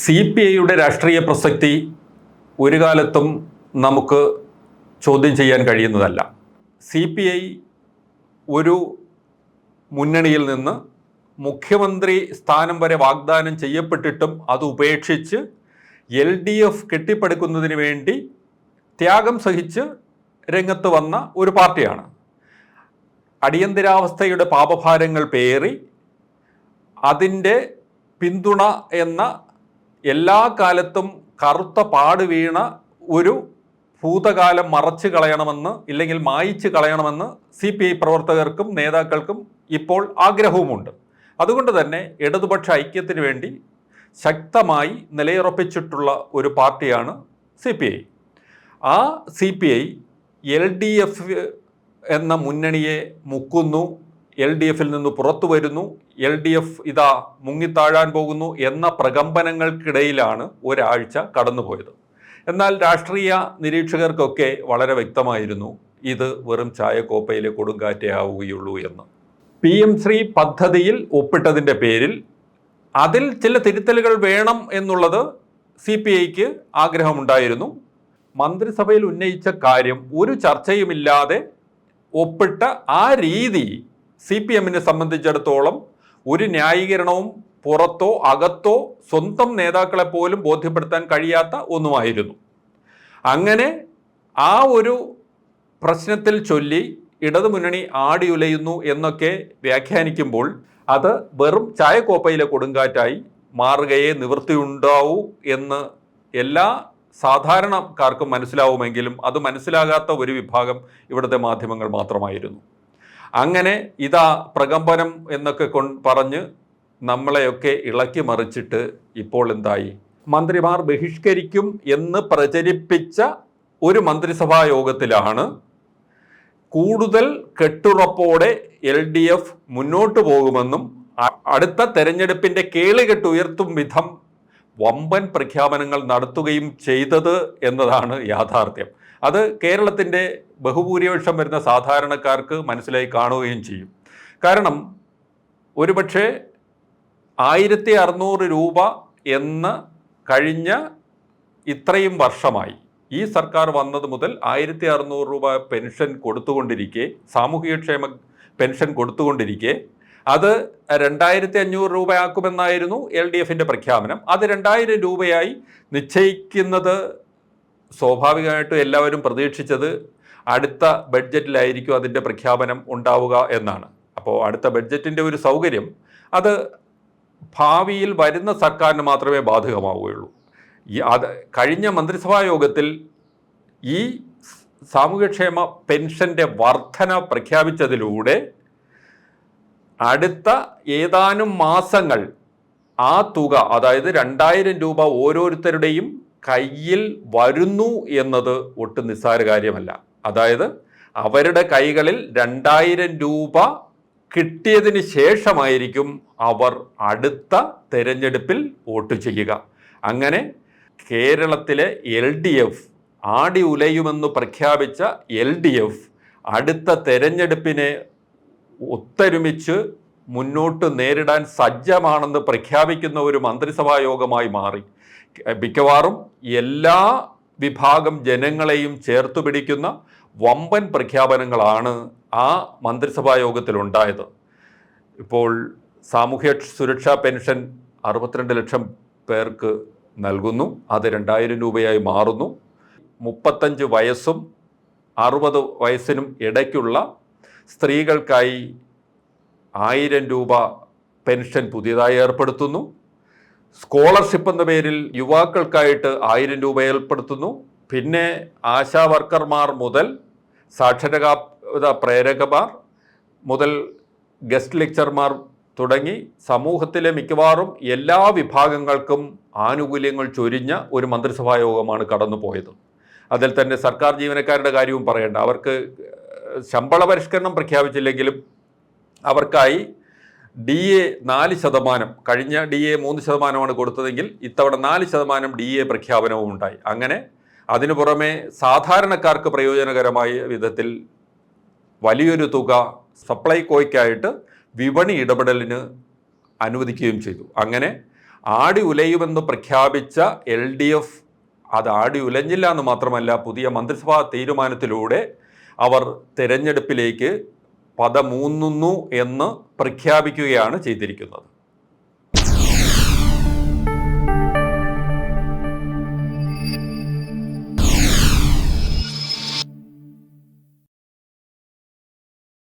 CPIയുടെ രാഷ്ട്രീയ പ്രസക്തി ഒരു കാലത്തും നമുക്ക് ചോദ്യം ചെയ്യാൻ കഴിയുന്നതല്ല. CPI ഒരു മുന്നണിയിൽ നിന്ന് മുഖ്യമന്ത്രി സ്ഥാനം വരെ വാഗ്ദാനം ചെയ്യപ്പെട്ടിട്ടും അത് ഉപേക്ഷിച്ച് LDF കെട്ടിപ്പടുക്കുന്നതിന് വേണ്ടി ത്യാഗം സഹിച്ച് രംഗത്ത് വന്ന ഒരു പാർട്ടിയാണ്. അടിയന്തരാവസ്ഥയുടെ പാപഭാരങ്ങൾ പേറി അതിൻ്റെ പിന്തുണ എന്ന എല്ലാ കാലത്തും കറുത്ത പാട് വീണ ഒരു ഭൂതകാലം മറച്ചു കളയണമെന്ന് ഇല്ലെങ്കിൽ മായിച്ചു കളയണമെന്ന് CPI പ്രവർത്തകർക്കും നേതാക്കൾക്കും ഇപ്പോൾ ആഗ്രഹവുമുണ്ട്. അതുകൊണ്ട് തന്നെ ഇടതുപക്ഷ ഐക്യത്തിന് വേണ്ടി ശക്തമായി നിലയുറപ്പിച്ചിട്ടുള്ള ഒരു പാർട്ടിയാണ് CPI. ആ CPI LDF എന്ന മുന്നണിയെ മുക്കുന്നു, LDFിൽ നിന്ന് പുറത്തു വരുന്നു, LDF ഇതാ മുങ്ങിത്താഴാൻ പോകുന്നു എന്ന പ്രകമ്പനങ്ങൾക്കിടയിലാണ് ഒരാഴ്ച കടന്നുപോയത്. എന്നാൽ രാഷ്ട്രീയ നിരീക്ഷകർക്കൊക്കെ വളരെ വ്യക്തമായിരുന്നു ഇത് വെറും ചായക്കോപ്പയിലെ കൊടുങ്കാറ്റേ ആവുകയുള്ളൂ എന്ന്. PM ശ്രീ പദ്ധതിയിൽ ഒപ്പിട്ടതിൻ്റെ പേരിൽ അതിൽ ചില തിരുത്തലുകൾ വേണം എന്നുള്ളത് CPIക്ക് ആഗ്രഹമുണ്ടായിരുന്നു. മന്ത്രിസഭയിൽ ഉന്നയിച്ച കാര്യം ഒരു ചർച്ചയുമില്ലാതെ ഒപ്പിട്ട ആ രീതി CPMനെ സംബന്ധിച്ചിടത്തോളം ഒരു ന്യായീകരണവും പുറത്തോ അകത്തോ സ്വന്തം നേതാക്കളെ പോലും ബോധ്യപ്പെടുത്താൻ കഴിയാത്ത ഒന്നുമായിരുന്നു. അങ്ങനെ ആ ഒരു പ്രശ്നത്തിൽ ചൊല്ലി ഇടതുമുന്നണി ആടിയുലയുന്നു എന്നൊക്കെ വ്യാഖ്യാനിക്കുമ്പോൾ അത് വെറും ചായക്കോപ്പയിലെ കൊടുങ്കാറ്റായി മാറുകയെ നിവൃത്തിയുണ്ടാവൂ എന്ന് എല്ലാ സാധാരണക്കാർക്കും മനസ്സിലാവുമെങ്കിലും അത് മനസ്സിലാകാത്ത ഒരു വിഭാഗം ഇവിടുത്തെ മാധ്യമങ്ങൾ മാത്രമായിരുന്നു. അങ്ങനെ ഇതാ പ്രകമ്പനം എന്നൊക്കെ പറഞ്ഞ് നമ്മളെയൊക്കെ ഇളക്കി മറിച്ചിട്ട് ഇപ്പോൾ എന്തായി? മന്ത്രിമാർ ബഹിഷ്കരിക്കും എന്ന് പ്രചരിപ്പിച്ച ഒരു മന്ത്രിസഭാ യോഗത്തിലാണ് കൂടുതൽ കെട്ടുറപ്പോടെ LDF മുന്നോട്ട് പോകുമെന്നും അടുത്ത തെരഞ്ഞെടുപ്പിൻ്റെ കേളികെട്ട് ഉയർത്തും വിധം വമ്പൻ പ്രഖ്യാപനങ്ങൾ നടത്തുകയും ചെയ്തത് എന്നതാണ് യാഥാർത്ഥ്യം. അത് കേരളത്തിൻ്റെ ബഹുഭൂരിപക്ഷം വരുന്ന സാധാരണക്കാർക്ക് മനസ്സിലായി കാണുകയും ചെയ്യും. കാരണം ഒരുപക്ഷെ 1600 രൂപ എന്ന് കഴിഞ്ഞ ഇത്രയും വർഷമായി ഈ സർക്കാർ വന്നത് മുതൽ 1600 രൂപ പെൻഷൻ കൊടുത്തുകൊണ്ടിരിക്കെ, സാമൂഹികക്ഷേമ പെൻഷൻ കൊടുത്തുകൊണ്ടിരിക്കെ അത് 2500 രൂപയാക്കുമെന്നായിരുന്നു LDFിൻ്റെ പ്രഖ്യാപനം. അത് 2000 രൂപയായി നിശ്ചയിക്കുന്നത് സ്വാഭാവികമായിട്ടും എല്ലാവരും പ്രതീക്ഷിച്ചത് അടുത്ത ബഡ്ജറ്റിലായിരിക്കും അതിൻ്റെ പ്രഖ്യാപനം ഉണ്ടാവുക എന്നാണ്. അപ്പോൾ അടുത്ത ബഡ്ജറ്റിൻ്റെ ഒരു സൗകര്യം അത് ഭാവിയിൽ വരുന്ന സർക്കാരിന് മാത്രമേ ബാധകമാവുകയുള്ളൂ. അത് കഴിഞ്ഞ മന്ത്രിസഭാ യോഗത്തിൽ ഈ സാമൂഹ്യക്ഷേമ പെൻഷൻ്റെ വർധന പ്രഖ്യാപിച്ചതിലൂടെ അടുത്ത ഏതാനും മാസങ്ങൾ ആ തുക, അതായത് 2000 രൂപ ഓരോരുത്തരുടെയും കയ്യിൽ വരുന്നു എന്നത് ഒട്ടും നിസ്സാര കാര്യമല്ല. അതായത് അവരുടെ കൈകളിൽ 2000 രൂപ കിട്ടിയതിന് ശേഷമായിരിക്കും അവർ അടുത്ത തെരഞ്ഞെടുപ്പിൽ വോട്ട് ചെയ്യുക. അങ്ങനെ കേരളത്തിലെ LDF ആടി ഉലയുമെന്ന് പ്രഖ്യാപിച്ച LDF അടുത്ത തെരഞ്ഞെടുപ്പിനെ ഒത്തൊരുമിച്ച് മുന്നോട്ട് നേരിടാൻ സജ്ജമാണെന്ന് പ്രഖ്യാപിക്കുന്ന ഒരു മന്ത്രിസഭാ യോഗമായി മാറി. മിക്കവാറും എല്ലാ വിഭാഗം ജനങ്ങളെയും ചേർത്ത് പിടിക്കുന്ന വമ്പൻ പ്രഖ്യാപനങ്ങളാണ് ആ മന്ത്രിസഭാ യോഗത്തിലുണ്ടായത്. ഇപ്പോൾ സാമൂഹ്യ സുരക്ഷാ പെൻഷൻ 62 ലക്ഷം പേർക്ക് നൽകുന്നു. അത് 2000 രൂപയായി മാറുന്നു. 35 വയസ്സും 60 വയസ്സിനും ഇടയ്ക്കുള്ള സ്ത്രീകൾക്കായി 1000 രൂപ പെൻഷൻ പുതിയതായി ഏർപ്പെടുത്തുന്നു. സ്കോളർഷിപ്പ് എന്ന പേരിൽ യുവാക്കൾക്കായിട്ട് 1000 രൂപ ഏർപ്പെടുത്തുന്നു. പിന്നെ ആശാ വർക്കർമാർ മുതൽ സാക്ഷരതാ പ്രേരകമാർ മുതൽ ഗസ്റ്റ് ലെക്ചർമാർ തുടങ്ങി സമൂഹത്തിലെ മിക്കവാറും എല്ലാ വിഭാഗങ്ങൾക്കും ആനുകൂല്യങ്ങൾ ചൊരിഞ്ഞ ഒരു മന്ത്രിസഭാ യോഗമാണ് കടന്നുപോയത്. അതിൽ തന്നെ സർക്കാർ ജീവനക്കാരുടെ കാര്യവും പറയേണ്ട. അവർക്ക് ശമ്പള പരിഷ്കരണം പ്രഖ്യാപിച്ചില്ലെങ്കിലും അവർക്കായി DA 4%, കഴിഞ്ഞ DA 3% കൊടുത്തതെങ്കിൽ ഇത്തവണ 4% DA പ്രഖ്യാപനവും ഉണ്ടായി. അങ്ങനെ അതിനു പുറമെ സാധാരണക്കാർക്ക് പ്രയോജനകരമായ വിധത്തിൽ വലിയൊരു തുക സപ്ലൈകോയ്ക്കായിട്ട് വിപണി ഇടപെടലിന് അനുവദിക്കുകയും ചെയ്തു. അങ്ങനെ ആടി ഉലയുമെന്ന് പ്രഖ്യാപിച്ച LDF അത് ആടി ഉലഞ്ഞില്ല എന്ന് മാത്രമല്ല, പുതിയ മന്ത്രിസഭാ തീരുമാനത്തിലൂടെ അവർ തെരഞ്ഞെടുപ്പിലേക്ക് പദമൂന്നുന്നു എന്ന് പ്രഖ്യാപിക്കുകയാണ് ചെയ്തിരിക്കുന്നത്.